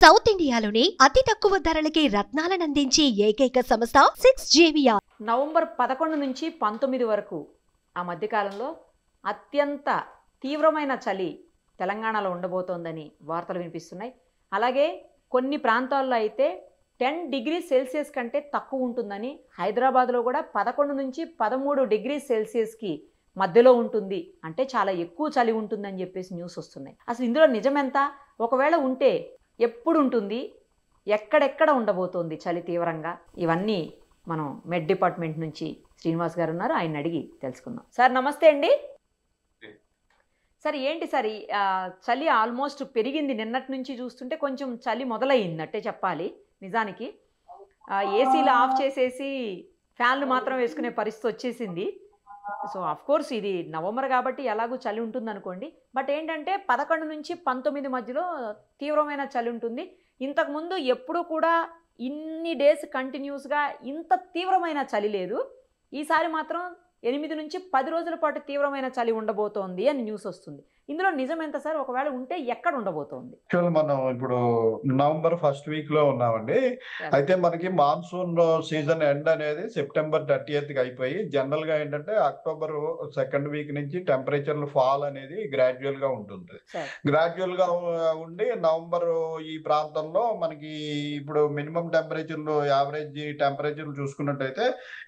South ఇండియాలోనే అతి తక్కువ ధరలకి రత్నాలనందించే ఏకైక సంస్థ 6JVR. నవంబర్ 11 నుంచి 19 వరకు ఆ మధ్యకాలంలో అత్యంత తీవ్రమైన చలి తెలంగాణలో ఉండబోతోందని వార్తలు వినిపిస్తున్నాయి. అలాగే కొన్ని ప్రాంతాల్లో అయితే 10 డిగ్రీస్ సెల్సియస్ కంటే తక్కువ ఉంటుందని, హైదరాబాద్లో కూడా 11 నుంచి 13 డిగ్రీస్ సెల్సియస్కి మధ్యలో ఉంటుంది, అంటే చాలా ఎక్కువ చలి ఉంటుందని చెప్పేసి న్యూస్ వస్తున్నాయి. అసలు ఇందులో నిజమెంత? ఒకవేళ ఉంటే ఎప్పుడు ఉంటుంది, ఎక్కడెక్కడ ఉండబోతోంది చలి తీవ్రంగా? ఇవన్నీ మనం మెడ్ డిపార్ట్మెంట్ నుంచి శ్రీనివాస్ గారు ఉన్నారు, ఆయన అడిగి తెలుసుకుందాం. సార్ నమస్తే అండి. సార్ ఏంటి సార్ ఈ చలి ఆల్మోస్ట్ పెరిగింది, నిన్నటి నుంచి చూస్తుంటే కొంచెం చలి మొదలయ్యిందట్టే చెప్పాలి. నిజానికి ఏసీలు ఆఫ్ చేసేసి ఫ్యాన్లు మాత్రం వేసుకునే పరిస్థితి వచ్చేసింది. సో కోర్స్ ఇది నవంబర్ కాబట్టి ఎలాగూ చలి ఉంటుంది అనుకోండి. బట్ ఏంటంటే 11 నుంచి 19 మధ్యలో తీవ్రమైన చలి ఉంటుంది. ఇంతకుముందు ఎప్పుడు కూడా ఇన్ని డేస్ కంటిన్యూస్గా ఇంత తీవ్రమైన చలి లేదు. ఈసారి మాత్రం 8 నుంచి 10 రోజుల పాటు తీవ్రమైన చలి ఉండబోతోంది అని న్యూస్ వస్తుంది. ఇందులో నిజం ఎంత సార్? ఒకవేళ ఉంటే ఎక్కడ ఉండబోతోంది? మనం ఇప్పుడు నవంబర్ ఫస్ట్ వీక్ లో ఉన్నామండి. అయితే మనకి మాన్సూన్ సీజన్ ఎండ్ అనేది సెప్టెంబర్ 30కి అయిపోయి జనరల్ గా ఏంటంటే అక్టోబర్ సెకండ్ వీక్ నుంచి టెంపరేచర్లు ఫాల్ అనేది గ్రాడ్యువల్ గా ఉంటుంది. గ్రాడ్యువల్ గా ఉండి నవంబర్ ఈ ప్రాంతంలో మనకి ఇప్పుడు మినిమం టెంపరేచర్లు యావరేజ్ టెంపరేచర్లు చూసుకున్నట్టయితే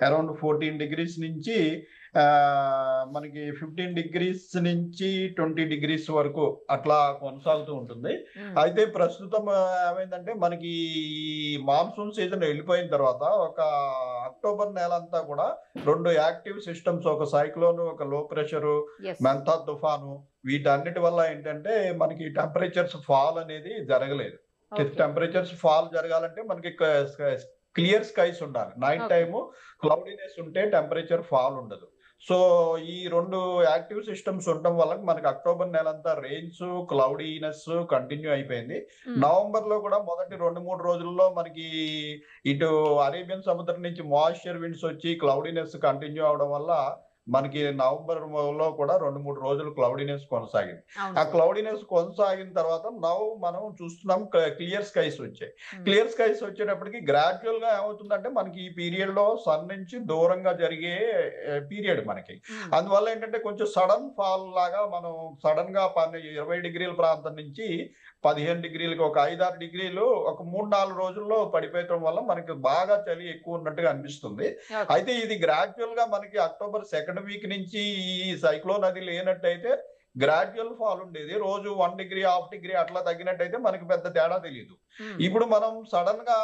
అరౌండ్ 14 డిగ్రీస్ నుంచి మనకి 15 డిగ్రీస్ నుంచి 20 డిగ్రీస్ వరకు అట్లా కొనసాగుతూ ఉంటుంది. అయితే ప్రస్తుతం ఏమైందంటే మనకి మాన్సూన్ సీజన్ వెళ్ళిపోయిన తర్వాత ఒక అక్టోబర్ నెల అంతా కూడా 2 యాక్టివ్ సిస్టమ్స్, ఒక సైక్లోన్, ఒక లో ప్రెషర్, మెంతా తుఫాను, వీటన్నిటి వల్ల ఏంటంటే మనకి టెంపరేచర్స్ ఫాల్ అనేది జరగలేదు. టెంపరేచర్స్ ఫాల్ జరగాలంటే మనకి క్లియర్ స్కైస్ ఉండాలి. నైట్ టైము క్లౌడీనెస్ ఉంటే టెంపరేచర్ ఫాల్ ఉండదు. సో ఈ 2 యాక్టివ్ సిస్టమ్స్ ఉండటం వల్ల మనకి అక్టోబర్ నెలంతా రెయిన్స్, క్లౌడీనెస్ కంటిన్యూ అయిపోయింది. నవంబర్ లో కూడా మొదటి 2-3 రోజుల్లో మనకి ఇటు అరేబియన్ సముద్రం నుంచి మాయిశ్చర్ విండ్స్ వచ్చి క్లౌడీనెస్ కంటిన్యూ అవడం వల్ల మనకి నవంబర్ లో కూడా 2-3 రోజులు క్లౌడీనెస్ కొనసాగింది. ఆ క్లౌడీనెస్ కొనసాగిన తర్వాత మనం చూస్తున్నాం క్లియర్ స్కైస్ వచ్చాయి. క్లియర్ స్కైస్ వచ్చేటప్పటికి గ్రాడ్యువల్ గా ఏమవుతుందంటే మనకి ఈ పీరియడ్ లో సన్ నుంచి దూరంగా జరిగే పీరియడ్ మనకి. అందువల్ల ఏంటంటే కొంచెం సడన్ ఫాల్ లాగా మనం సడన్ గా 20 డిగ్రీల ప్రాంతం నుంచి 15 డిగ్రీలకు ఒక 5-6 డిగ్రీలు ఒక 3-4 రోజుల్లో పడిపోయటం వల్ల మనకి బాగా చలి ఎక్కువ ఉన్నట్టుగా అనిపిస్తుంది. అయితే ఇది గ్రాడ్యువల్ గా మనకి అక్టోబర్ సెకండ్ వీక్ నుంచి ఈ సైక్లోన్ అది లేనట్టయితే గ్రాడ్యువల్ ఫాల్ ఉండేది. రోజు 1 డిగ్రీ, హాఫ్ డిగ్రీ అట్లా తగ్గినట్టయితే మనకి పెద్ద తేడా తెలియదు. ఇప్పుడు మనం సడన్ గా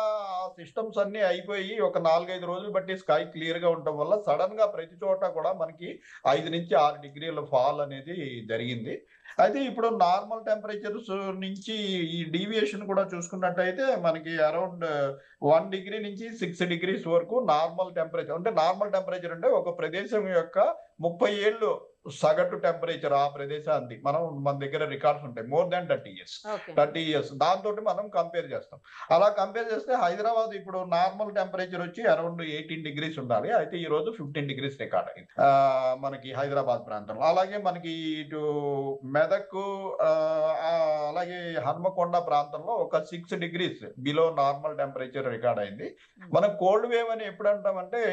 సిస్టమ్స్ అన్ని అయిపోయి ఒక 4-5 రోజులు బట్టి స్కై క్లియర్ గా ఉండటం వల్ల సడన్ గా ప్రతి చోట కూడా మనకి 5 నుంచి 6 డిగ్రీల ఫాల్ అనేది జరిగింది. అయితే ఇప్పుడు నార్మల్ టెంపరేచర్స్ నుంచి ఈ డీవియేషన్ కూడా చూసుకున్నట్టయితే మనకి అరౌండ్ 1 డిగ్రీ నుంచి 6 డిగ్రీస్ వరకు నార్మల్ టెంపరేచర్. అంటే నార్మల్ టెంపరేచర్ అంటే ఒక ప్రదేశం యొక్క 30 ఏళ్ళు సగటు టెంపరేచర్ ఆ ప్రదేశానికి మన దగ్గర రికార్డ్స్ ఉంటాయి. మోర్ దాన్ 30 ఇయర్స్ దాంతో మనం కంపేర్ చేస్తాం. అలా కంపేర్ చేస్తే హైదరాబాద్ ఇప్పుడు నార్మల్ టెంపరేచర్ వచ్చి అరౌండ్ 18 డిగ్రీస్ ఉండాలి. అయితే ఈ రోజు 15 డిగ్రీస్ రికార్డ్ అయింది మనకి హైదరాబాద్ ప్రాంతంలో. అలాగే మనకి ఇటు మెదక్ అలాగే హన్మకొండ ప్రాంతంలో ఒక 6 degrees below normal temperature record అయింది. మనం కోల్డ్ వేవ్ అని ఎప్పుడు అంటామంటే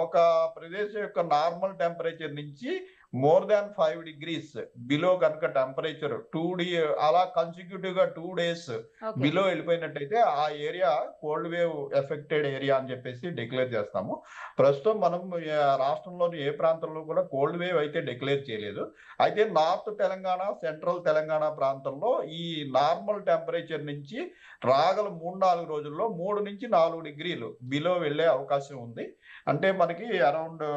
ఒక ప్రదేశం యొక్క నార్మల్ టెంపరేచర్ నుంచి మోర్ దాన్ 5 డిగ్రీస్ బిలో కనుక టెంపరేచర్ అలా కన్సిక్యూటివ్ గా 2 డేస్ బిలో వెళ్ళిపోయినట్టయితే ఆ area cold wave affected area అని చెప్పేసి డిక్లేర్ చేస్తాము. ప్రస్తుతం మనం రాష్ట్రంలోని ఏ ప్రాంతంలో కూడా కోల్డ్ వేవ్ అయితే డిక్లేర్ చేయలేదు. అయితే నార్త్ తెలంగాణ, సెంట్రల్ తెలంగాణ ప్రాంతంలో ఈ నార్మల్ టెంపరేచర్ నుంచి రాగల 3-4 రోజుల్లో 3 నుంచి 4 డిగ్రీలు బిలో వెళ్లే అవకాశం ఉంది. అంటే మనకి అరౌండ్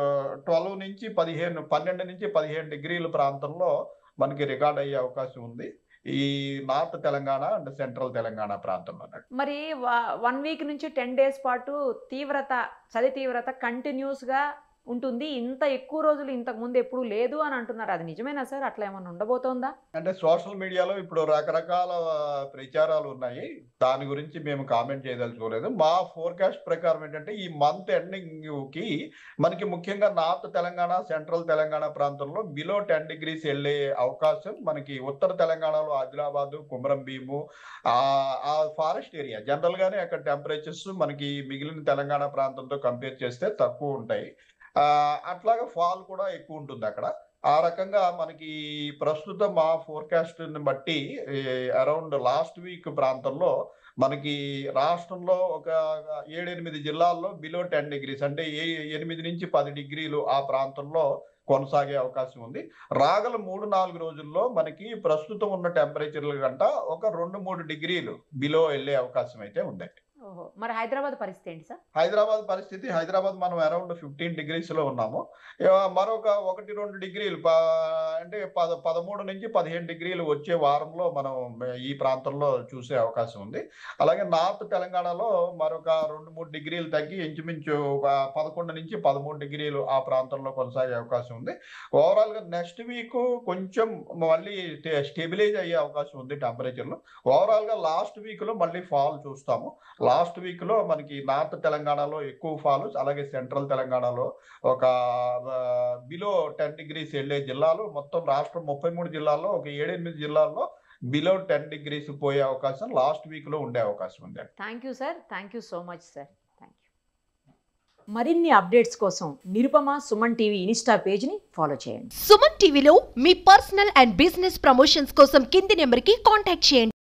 12 నుంచి 15 డిగ్రీల ప్రాంతంలో మనకి రికార్డ్ అయ్యే అవకాశం ఉంది ఈ north Telangana and central Telangana ప్రాంతంలో. మరి 1 వీక్ నుంచి 10 డేస్ పాటు చలి తీవ్రత కంటిన్యూస్ గా ఉంటుంది, ఇంత ఎక్కువ రోజులు ఇంతకు ముందు ఎప్పుడు లేదు అని అంటున్నారు. అది నిజమేనా సార్? అట్లా ఏమన్నా ఉండబోతోందా? అంటే సోషల్ మీడియాలో ఇప్పుడు రకరకాల ప్రచారాలు ఉన్నాయి. దాని గురించి మేము కామెంట్ చేయదలుచుకోలేదు. మా ఫోర్కాస్ట్ ప్రకారం ఏంటంటే ఈ మంత్ ఎండింగ్కి మనకి ముఖ్యంగా నార్త్ తెలంగాణ, సెంట్రల్ తెలంగాణ ప్రాంతంలో బిలో 10 degrees వెళ్ళే అవకాశం, మనకి ఉత్తర తెలంగాణలో ఆదిలాబాద్, కుమరం భీము, ఆ ఫారెస్ట్ ఏరియా జనరల్ గానే అక్కడ టెంపరేచర్స్ మనకి మిగిలిన తెలంగాణ ప్రాంతంతో కంపేర్ చేస్తే తక్కువ ఉంటాయి. అట్లాగా ఫాల్ కూడా ఎక్కువ ఉంటుంది అక్కడ. ఆ రకంగా మనకి ప్రస్తుతం మా ఫోర్కాస్ట్ ని బట్టి అరౌండ్ లాస్ట్ వీక్ ప్రాంతంలో మనకి రాష్ట్రంలో ఒక 7-8 జిల్లాల్లో బిలో 10 degrees అంటే 8 నుంచి 10 degrees ఆ ప్రాంతంలో కొనసాగే అవకాశం ఉంది. రాగల 3-4 రోజుల్లో మనకి ప్రస్తుతం ఉన్న టెంపరేచర్ల కంట ఒక 2-3 degrees బిలో వెళ్ళే అవకాశం అయితే ఉంది. ఓహో, మరి హైదరాబాద్ పరిస్థితి ఏంటి సార్? హైదరాబాద్ మనం అరౌండ్ 15 degrees లో ఉన్నాము. మరొక 1-2 degrees అంటే 13 నుంచి 15 degrees వచ్చే వారంలో మనం ఈ ప్రాంతంలో చూసే అవకాశం ఉంది. అలాగే నార్త్ తెలంగాణలో మరొక 2-3 degrees తగ్గి ఇంచుమించు 11 నుంచి 13 degrees ఆ ప్రాంతంలో కొనసాగే అవకాశం ఉంది. ఓవరాల్ గా నెక్స్ట్ వీక్ కొంచెం మళ్ళీ స్టెబిలైజ్ అయ్యే అవకాశం ఉంది టెంపరేచర్లు. ఓవరాల్ గా లాస్ట్ వీక్ లో మళ్ళీ ఫాల్ చూస్తాము. లాస్ట్ వీక్ లో మనకి నార్త్ తెలంగాణలో ఎక్కువ ఫాల్, అలాగే సెంట్రల్ తెలంగాణలో ఒక బిలో 10 degrees వెళ్ళే జిల్లాలు, మొత్తం రాష్ట్రం 33 జిల్లాల్లో ఒక 7-8 జిల్లాల్లో బిలో 10 degrees పోయే అవకాశం లాస్ట్ వీక్ లో ఉండే అవకాశం ఉంది. Thank you sir, thank you so much sir, thank you. మరిన్ని అప్డేట్స్ కోసం నిరుపమ సుమన్ టీవీ ఇన్స్టా పేజ్ని ఫాలో చేయండి. సుమన్ టీవీలో మీ పర్సనల్ అండ్ బిజినెస్ ప్రమోషన్స్ కోసం కింది నెంబర్కి కాంటాక్ట్ చేయండి.